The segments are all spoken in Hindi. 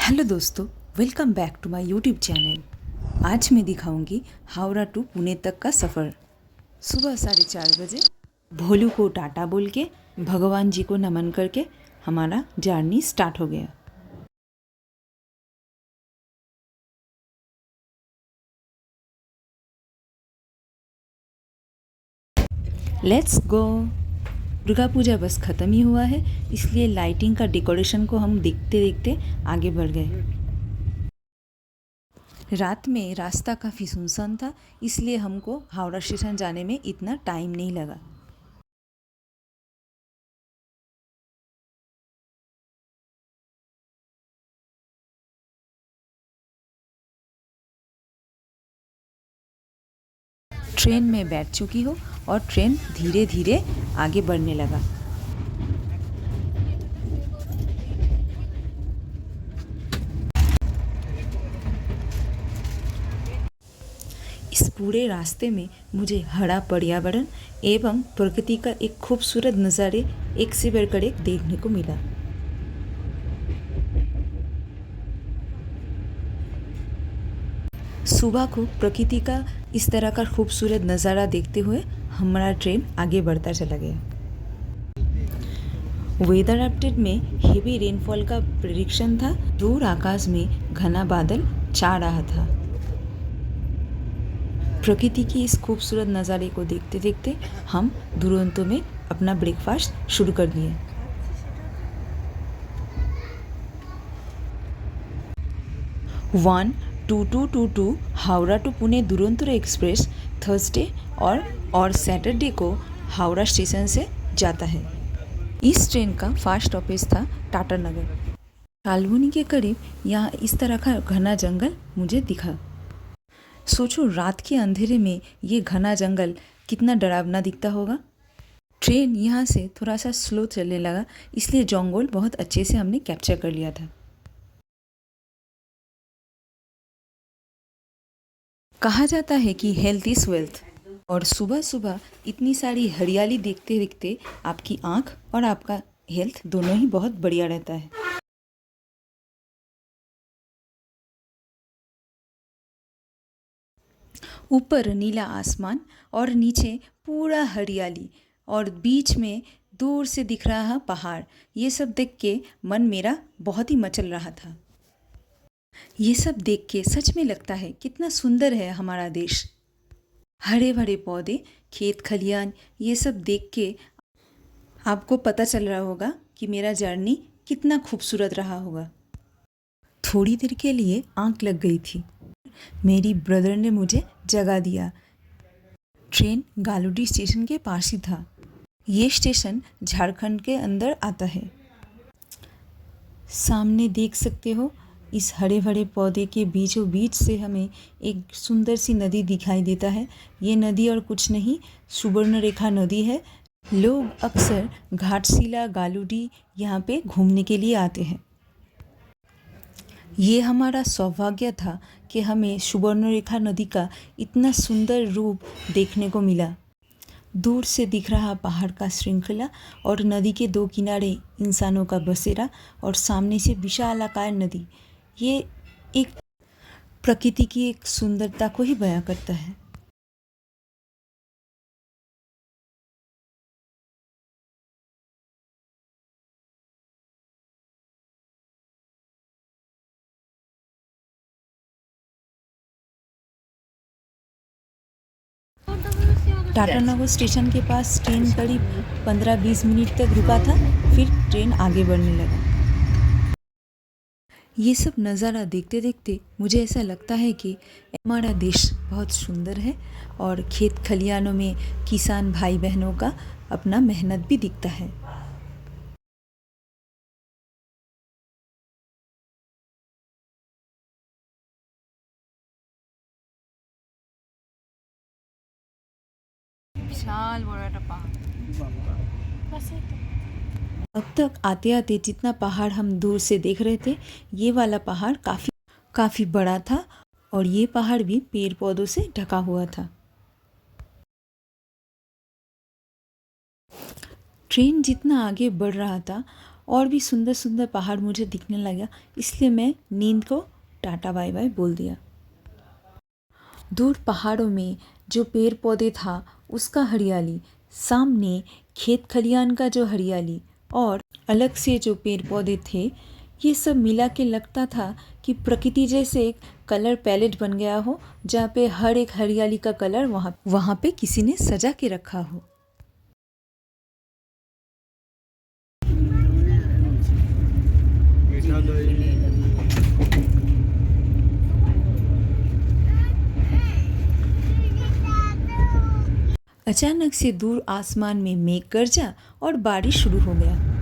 हेलो दोस्तों, welcome back to my YouTube channel. आज मैं दिखाऊंगी हावड़ा टू पुणे तक का सफ़र। सुबह 4:30 बजे भोलू को टाटा बोल के, भगवान जी को नमन करके हमारा जर्नी स्टार्ट हो गया। Let's go. दुर्गा पूजा बस ख़त्म ही हुआ है, इसलिए लाइटिंग का डेकोरेशन को हम देखते देखते आगे बढ़ गए। रात में रास्ता काफ़ी सुनसान था, इसलिए हमको हावड़ा स्टेशन जाने में इतना टाइम नहीं लगा। ट्रेन में बैठ चुकी हो और ट्रेन धीरे धीरे आगे बढ़ने लगा। इस पूरे रास्ते में मुझे हरा पर्यावरण एवं प्रकृति का एक खूबसूरत नज़ारे एक से बढ़कर एक देखने को मिला। सुबह को प्रकृति का इस तरह का खूबसूरत नज़ारा देखते हुए हमारा ट्रेन आगे बढ़ता चला गया। वेदर अपडेट में हेवी रेनफॉल का प्रेडिक्शन था। दूर आकाश में घना बादल छा रहा था। प्रकृति की इस खूबसूरत नज़ारे को देखते देखते हम दुरंतो में अपना ब्रेकफास्ट शुरू कर दिए। One 2222 Howrah to Pune Duronto express Thursday और सैटरडे को हावड़ा स्टेशन से जाता है। इस ट्रेन का फास्ट स्टॉपेज था टाटा नगर। कालबुनी के करीब यहाँ इस तरह का घना जंगल मुझे दिखा। सोचो रात के अंधेरे में ये घना जंगल कितना डरावना दिखता होगा। ट्रेन यहाँ से थोड़ा सा स्लो चलने लगा, इसलिए जंगल बहुत अच्छे से हमने कैप्चर कर लिया था। कहा जाता है कि हेल्थ इज़ वेल्थ, और सुबह सुबह इतनी सारी हरियाली देखते देखते आपकी आँख और आपका हेल्थ दोनों ही बहुत बढ़िया रहता है। ऊपर नीला आसमान और नीचे पूरा हरियाली और बीच में दूर से दिख रहा पहाड़, ये सब देख के मन मेरा बहुत ही मचल रहा था। ये सब देख के सच में लगता है कितना सुंदर है हमारा देश। हरे भरे पौधे, खेत खलियान, ये सब देख के आपको पता चल रहा होगा कि मेरा जर्नी कितना खूबसूरत रहा होगा। थोड़ी देर के लिए आंख लग गई थी। मेरी ब्रदर ने मुझे जगा दिया। ट्रेन गालुडी स्टेशन के पास ही था। ये स्टेशन झारखंड के अंदर आता है। सामने देख सकते हो, इस हरे भरे पौधे के बीचों बीच से हमें एक सुंदर सी नदी दिखाई देता है। ये नदी और कुछ नहीं, सुवर्णरेखा नदी है। लोग अक्सर घाटशिला गालुडी यहाँ पे घूमने के लिए आते हैं। ये हमारा सौभाग्य था कि हमें सुवर्णरेखा नदी का इतना सुंदर रूप देखने को मिला। दूर से दिख रहा पहाड़ का श्रृंखला और नदी के दो किनारे इंसानों का बसेरा और सामने से विशालाकार नदी, ये एक प्रकृति की एक सुंदरता को ही बयां करता है। टाटानगर स्टेशन के पास ट्रेन करीब 15-20 मिनट तक रुका था, फिर ट्रेन आगे बढ़ने लगा। ये सब नज़ारा देखते देखते मुझे ऐसा लगता है कि हमारा देश बहुत सुंदर है और खेत खलियानों में किसान भाई बहनों का अपना मेहनत भी दिखता है। विशाल बड़ा একটা পাহাড় अब तक आते आते जितना पहाड़ हम दूर से देख रहे थे, ये वाला पहाड़ काफ़ी बड़ा था और ये पहाड़ भी पेड़ पौधों से ढका हुआ था। ट्रेन जितना आगे बढ़ रहा था और भी सुंदर सुंदर पहाड़ मुझे दिखने लगा, इसलिए मैं नींद को टाटा बाय बाय बोल दिया। दूर पहाड़ों में जो पेड़ पौधे था उसका हरियाली, सामने खेत खलियान का जो हरियाली और अलग से जो पेड़ पौधे थे, ये सब मिला के लगता था कि प्रकृति जैसे एक कलर पैलेट बन गया हो, जहाँ पे हर एक हरियाली का कलर वहाँ पे किसी ने सजा के रखा हो। अचानक से दूर आसमान में मेघ गरजा और बारिश शुरू हो गया।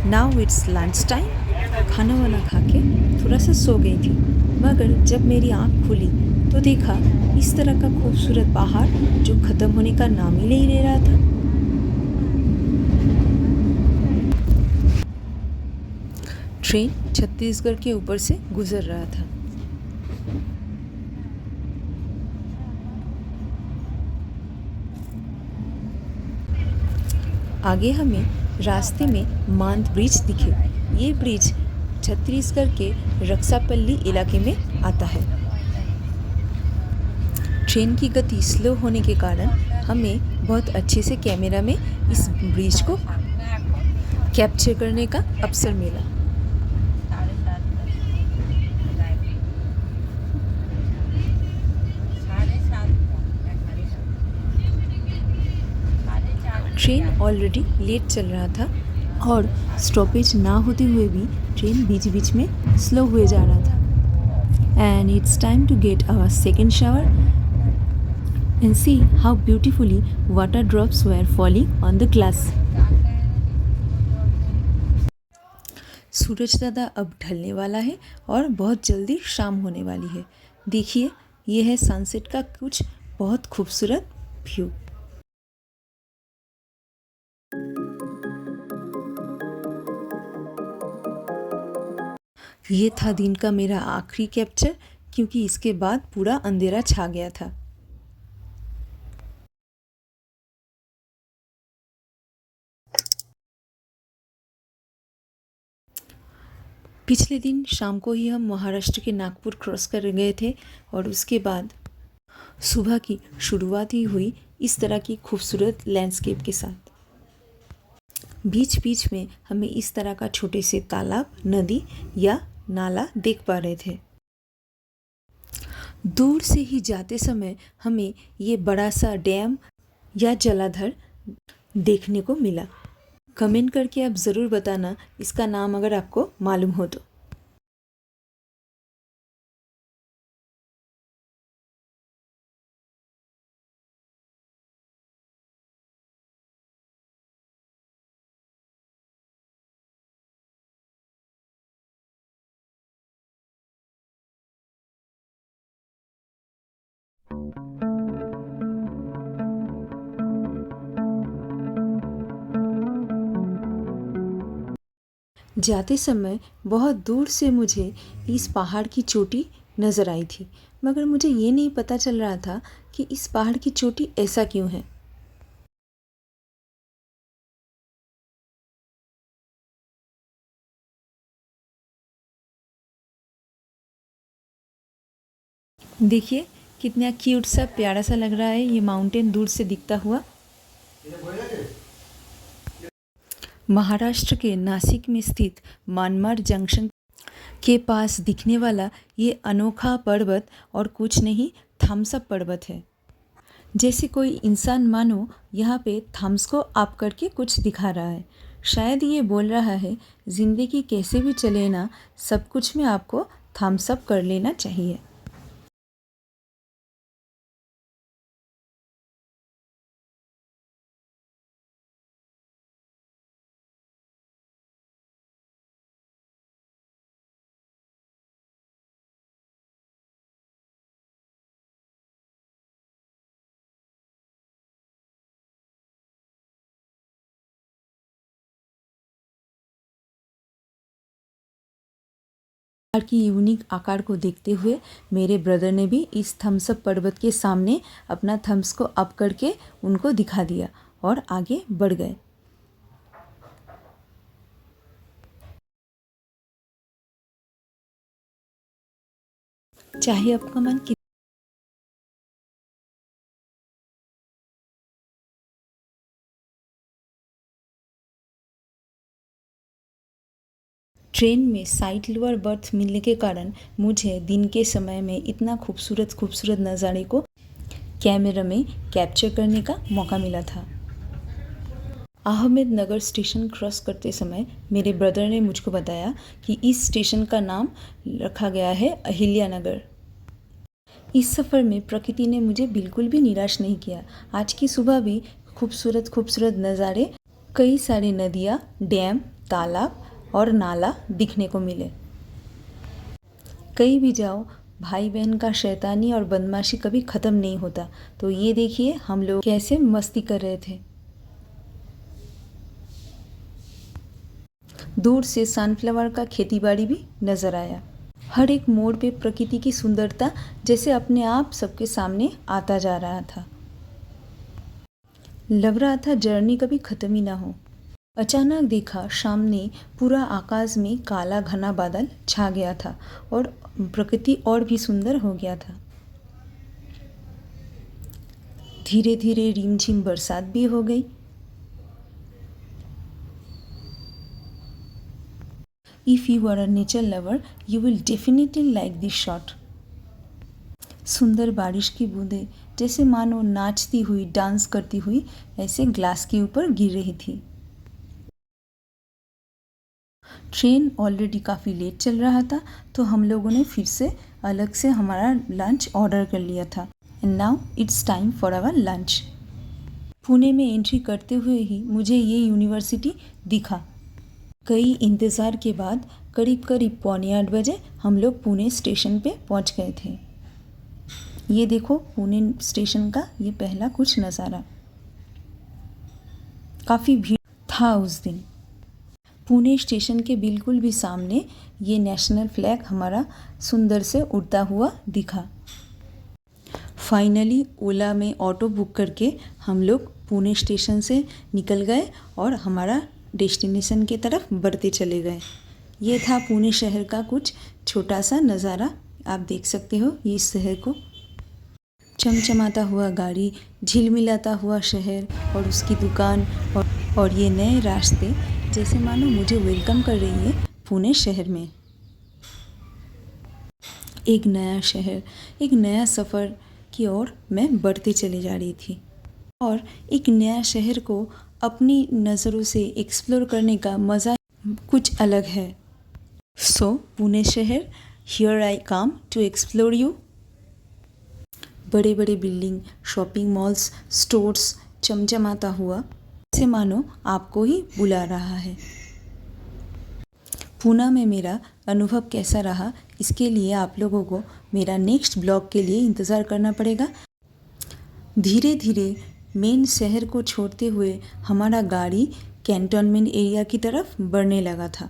Now it's lunch time. खाना वाना खा के थोड़ा सा सो गई थी, मगर जब मेरी आँख खुली तो देखा इस तरह का खूबसूरत पहाड़ जो ख़त्म होने का नाम ही नहीं ले रहा था। ट्रेन छत्तीसगढ़ के ऊपर से गुजर रहा था। आगे हमें रास्ते में मांद ब्रिज दिखे। ये ब्रिज छत्तीसगढ़ के रक्सापल्ली इलाके में आता है। ट्रेन की गति स्लो होने के कारण हमें बहुत अच्छे से कैमरा में इस ब्रिज को कैप्चर करने का अवसर मिला। ट्रेन ऑलरेडी लेट चल रहा था और स्टॉपेज ना होते हुए भी ट्रेन बीच बीच में स्लो हुए जा रहा था। And it's time to get our second shower and see how beautifully water drops were falling on the glass. सूरज दादा अब ढलने वाला है और बहुत जल्दी शाम होने वाली है। देखिए, ये है सनसेट का कुछ बहुत खूबसूरत व्यू। ये था दिन का मेरा आखिरी कैप्चर, क्योंकि इसके बाद पूरा अंधेरा छा गया था। पिछले दिन शाम को ही हम महाराष्ट्र के नागपुर क्रॉस कर गए थे और उसके बाद सुबह की शुरुआत ही हुई इस तरह की खूबसूरत लैंडस्केप के साथ। बीच बीच में हमें इस तरह का छोटे से तालाब, नदी या नाला देख पा रहे थे। दूर से ही जाते समय हमें ये बड़ा सा डैम या जलाधर देखने को मिला। कमेंट करके आप ज़रूर बताना इसका नाम अगर आपको मालूम हो तो। जाते समय बहुत दूर से मुझे इस पहाड़ की चोटी नज़र आई थी, मगर मुझे ये नहीं पता चल रहा था कि इस पहाड़ की चोटी ऐसा क्यों है। देखिए कितना क्यूट सा प्यारा सा लग रहा है ये माउंटेन दूर से दिखता हुआ। महाराष्ट्र के नासिक में स्थित मानमाड जंक्शन के पास दिखने वाला ये अनोखा पर्वत और कुछ नहीं, थम्स अप पर्वत है। जैसे कोई इंसान मानो यहाँ पे थम्स को अप करके कुछ दिखा रहा है। शायद ये बोल रहा है, ज़िंदगी कैसे भी चले ना, सब कुछ में आपको थम्स अप कर लेना चाहिए। की यूनिक आकार को देखते हुए मेरे ब्रदर ने भी इस थम्स अप पर्वत के सामने अपना थम्स को अप करके उनको दिखा दिया और आगे बढ़ गए। चाहे आपका मन ट्रेन में साइड लोअर बर्थ मिलने के कारण मुझे दिन के समय में इतना खूबसूरत खूबसूरत नज़ारे को कैमरा में कैप्चर करने का मौका मिला था। अहमदनगर स्टेशन क्रॉस करते समय मेरे ब्रदर ने मुझको बताया कि इस स्टेशन का नाम रखा गया है अहिल्यानगर। इस सफ़र में प्रकृति ने मुझे बिल्कुल भी निराश नहीं किया। आज की सुबह भी खूबसूरत खूबसूरत नज़ारे, कई सारे नदियाँ, डैम, तालाब और नाला दिखने को मिले। कहीं भी जाओ, भाई बहन का शैतानी और बदमाशी कभी ख़त्म नहीं होता। तो ये देखिए हम लोग कैसे मस्ती कर रहे थे। दूर से सनफ्लावर का खेतीबाड़ी भी नज़र आया। हर एक मोड़ पे प्रकृति की सुंदरता जैसे अपने आप सबके सामने आता जा रहा था। लग रहा था जर्नी कभी ख़त्म ही ना हो। अचानक देखा सामने पूरा आकाश में काला घना बादल छा गया था और प्रकृति और भी सुंदर हो गया था। धीरे धीरे रिमझिम बरसात भी हो गई। If you are a nature lover, you will definitely like this shot. सुंदर बारिश की बूंदें जैसे मानो नाचती हुई, डांस करती हुई ऐसे ग्लास के ऊपर गिर रही थी। ट्रेन ऑलरेडी काफ़ी लेट चल रहा था, तो हम लोगों ने फिर से अलग से हमारा लंच ऑर्डर कर लिया था। And now it's time for our lunch. Pune में एंट्री करते हुए ही मुझे ये यूनिवर्सिटी दिखा। कई इंतज़ार के बाद करीब करीब 7:45 हम लोग पुणे स्टेशन पे पहुंच गए थे। ये देखो पुणे स्टेशन का ये पहला कुछ नज़ारा। काफ़ी भीड़ था उस दिन। पुणे स्टेशन के बिल्कुल भी सामने ये नेशनल फ्लैग हमारा सुंदर से उड़ता हुआ दिखा। फाइनली ओला में ऑटो बुक करके हम लोग पुणे स्टेशन से निकल गए और हमारा डेस्टिनेशन की तरफ बढ़ते चले गए। ये था पुणे शहर का कुछ छोटा सा नज़ारा। आप देख सकते हो ये इस शहर को, चमचमाता हुआ गाड़ी, झिलमिलाता हुआ शहर और उसकी दुकान और ये नए रास्ते जैसे मानो मुझे वेलकम कर रही है पुणे शहर में। एक नया शहर, एक नया सफ़र की ओर मैं बढ़ते चली जा रही थी और एक नया शहर को अपनी नज़रों से एक्सप्लोर करने का मज़ा कुछ अलग है। सो पुणे शहर, here I come to explore you. बड़े बड़े बिल्डिंग, शॉपिंग मॉल्स, स्टोर्स चमचमाता हुआ से मानो आपको ही बुला रहा है। पुणे में मेरा अनुभव कैसा रहा, इसके लिए आप लोगों को मेरा नेक्स्ट ब्लॉग के लिए इंतज़ार करना पड़ेगा। धीरे धीरे मेन शहर को छोड़ते हुए हमारा गाड़ी कैंटोनमेंट एरिया की तरफ बढ़ने लगा था।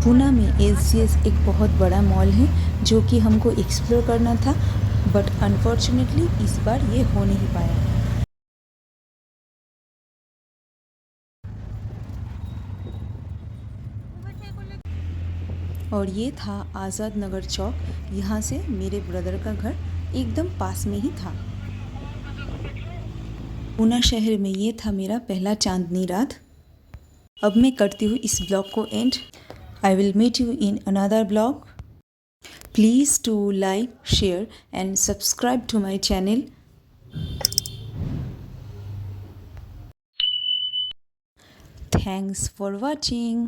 पुणे में एसजीएस एक बहुत बड़ा मॉल है जो कि हमको एक्सप्लोर करना था, बट अनफॉर्चुनेटली इस बार ये हो नहीं पाया। और ये था आज़ाद नगर चौक। यहाँ से मेरे ब्रदर का घर एकदम पास में ही था। पूना शहर में ये था मेरा पहला चांदनी रात। अब मैं करती हूँ इस ब्लॉग को end. I will meet you in another blog. Please to like, share and subscribe to my channel. Thanks for watching.